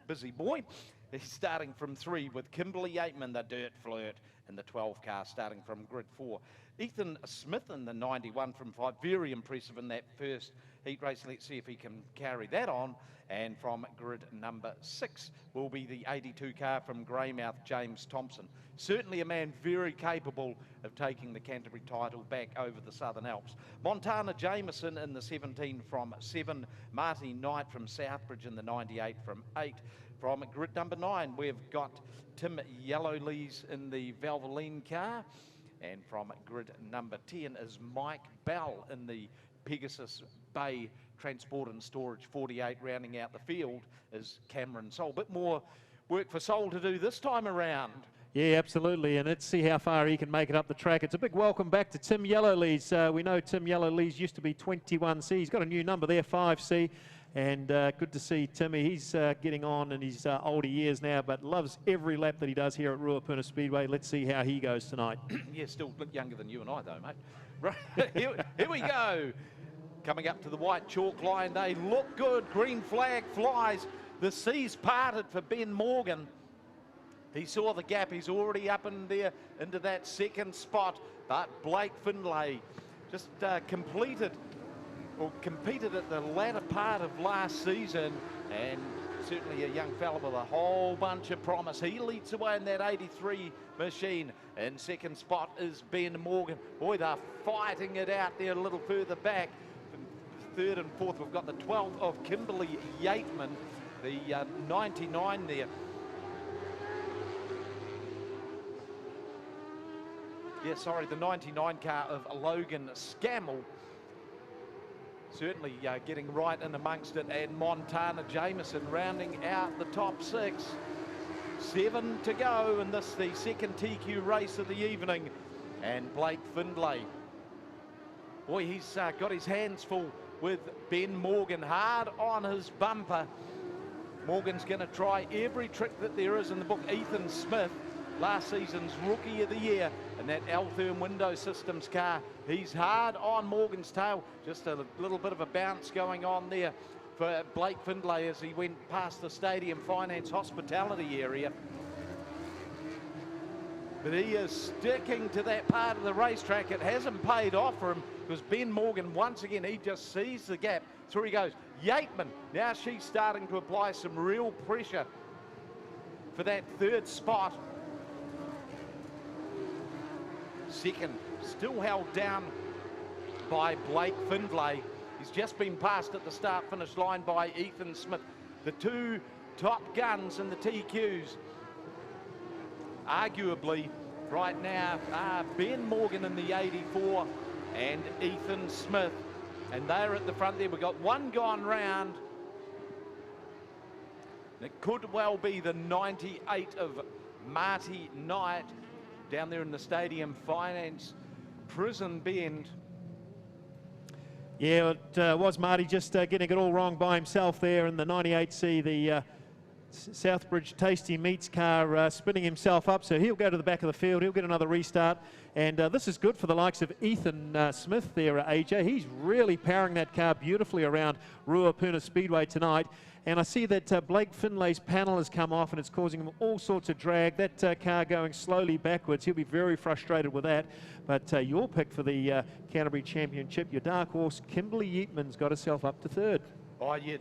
busy boy. He's starting from 3 with Kimberly Yateman, the Dirt Flirt, in the 12 car, starting from grid 4. Ethan Smith in the 91 from 5, very impressive in that first heat race. Let's see if he can carry that on. And from grid number 6 will be the 82 car from Greymouth, James Thompson. Certainly a man very capable of taking the Canterbury title back over the Southern Alps. Montana Jameson in the 17 from 7. Marty Knight from Southbridge in the 98 from 8. From grid number 9, we've got Tim Yellowlees in the Valvoline car. And from grid number 10 is Mike Bell in the Pegasus Bay Transport and Storage 48. Rounding out the field is Cameron Sol. Bit more work for Sol to do this time around. Yeah, absolutely, and let's see how far he can make it up the track. It's a big welcome back to Tim Yellowlees. We know Tim Yellowlees used to be 21C. He's got a new number there, 5C. And good to see Timmy. He's getting on in his older years now, but loves every lap that he does here at Ruapuna Speedway. Let's see how he goes tonight. Yeah, still a bit younger than you and I, though, mate. Right, here we go. Coming up to the white chalk line, they look good. Green flag flies. The seas parted for Ben Morgan. He saw the gap. He's already up in there into that second spot. But Blake Findlay just competed at the latter part of last season, and certainly a young fella with a whole bunch of promise. He leads away in that 83 machine. In second spot is Ben Morgan. Boy, they're fighting it out there a little further back. Third and fourth, we've got the 12 of Kimberly Yateman, the 99 there. Yeah, sorry, the 99 car of Logan Scammell. Certainly getting right in amongst it, and Montana Jameson rounding out the top 6. 7 to go in this, the second TQ race of the evening. And Blake Findlay, boy, he's got his hands full with Ben Morgan, hard on his bumper. Morgan's going to try every trick that there is in the book. Ethan Smith, last season's Rookie of the Year in that Altherm Window Systems car. He's hard on Morgan's tail. Just a little bit of a bounce going on there for Blake Findlay as he went past the Stadium Finance Hospitality area. But he is sticking to that part of the racetrack. It hasn't paid off for him because Ben Morgan, once again, he just sees the gap. Through he goes. Yateman, now she's starting to apply some real pressure for that third spot. Second, still held down by Blake Findlay. He's just been passed at the start-finish line by Ethan Smith. The two top guns in the TQs, arguably, right now, are Ben Morgan in the 84 and Ethan Smith. And they're at the front there. We've got one gone round. It could well be the 98 of Marty Knight down there in the Stadium Finance Prison Bend. Yeah, it was Marty just getting it all wrong by himself there in the 98C, the Southbridge Tasty Meats car, spinning himself up. So he'll go to the back of the field. He'll get another restart. And this is good for the likes of Ethan Smith there, AJ. He's really powering that car beautifully around Ruapuna Speedway tonight. And I see that Blake Findlay's panel has come off and it's causing him all sorts of drag. That car going slowly backwards. He'll be very frustrated with that. But your pick for the Canterbury Championship, your dark horse, Kimberly Yateman's got herself up to third. Oh, yeah.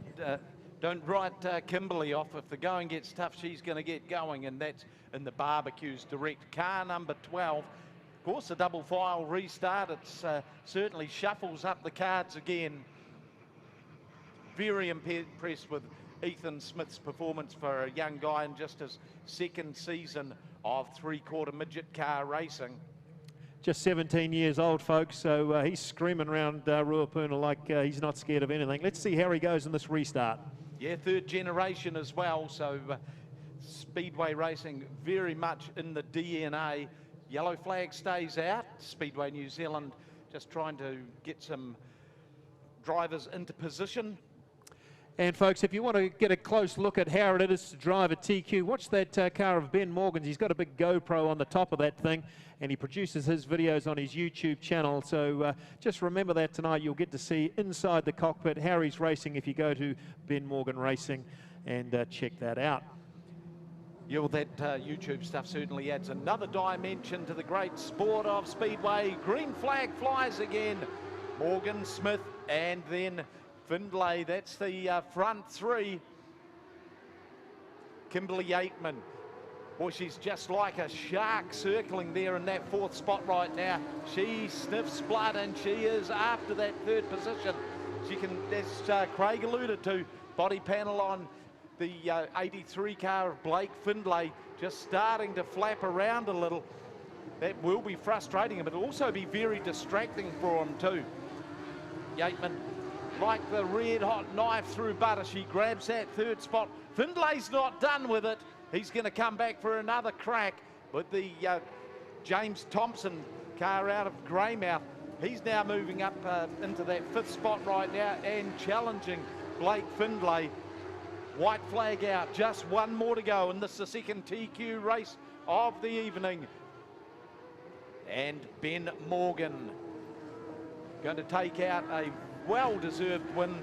Don't write Kimberly off. If the going gets tough, she's going to get going, and that's in the Barbecues Direct. Car number 12. Of course, a double file restart. It's certainly shuffles up the cards again. Very impressed with Ethan Smith's performance for a young guy in just his second season of three-quarter midget car racing. Just 17 years old, folks, so he's screaming around Ruapuna like he's not scared of anything. Let's see how he goes in this restart. Yeah, third generation as well, so Speedway racing very much in the DNA. Yellow flag stays out. Speedway New Zealand just trying to get some drivers into position. And folks, if you want to get a close look at how it is to drive a TQ, watch that car of Ben Morgan's. He's got a big GoPro on the top of that thing, and he produces his videos on his YouTube channel. So just remember that tonight. You'll get to see inside the cockpit how he's racing if you go to Ben Morgan Racing. and check that out. Yeah, well, that YouTube stuff certainly adds another dimension to the great sport of Speedway. Green flag flies again. Morgan, Smith, and then Findlay. That's the front three. Kimberly Yateman. Boy, she's just like a shark circling there in that fourth spot right now. She sniffs blood, and she is after that third position. She can, as Craig alluded to, body panel on the 83 car of Blake Findlay just starting to flap around a little. That will be frustrating, but it'll also be very distracting for him too. Yateman, like the red hot knife through butter, she grabs that third spot. Findlay's not done with it. He's going to come back for another crack with the James Thompson car out of Greymouth. He's now moving up into that fifth spot right now and challenging Blake Findlay. White flag out, just one more to go, and this is the second TQ race of the evening. And Ben Morgan going to take out a well-deserved win.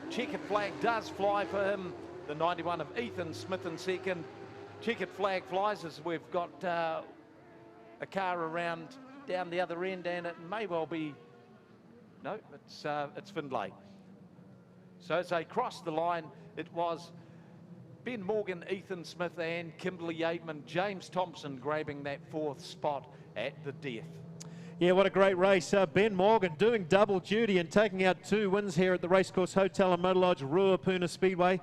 Checkered flag does fly for him. The 91 of Ethan Smith in second. Checkered flag flies as we've got a car around down the other end, and it may well be, no, it's Findlay. So as they crossed the line, it was Ben Morgan, Ethan Smith, and Kimberly Yateman. James Thompson grabbing that fourth spot at the death. Yeah, what a great race. Ben Morgan doing double duty and taking out 2 wins here at the Racecourse Hotel and Motor Lodge, Ruapuna Speedway.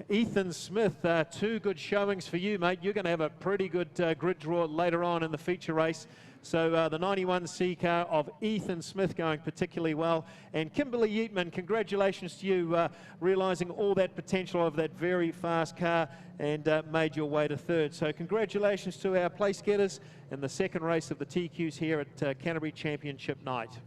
Ethan Smith, 2 good showings for you, mate. You're going to have a pretty good grid draw later on in the feature race. So the 91C car of Ethan Smith going particularly well. And Kimberly Yateman, congratulations to you, realising all that potential of that very fast car and made your way to third. So congratulations to our place getters in the second race of the TQs here at Canterbury Championship night.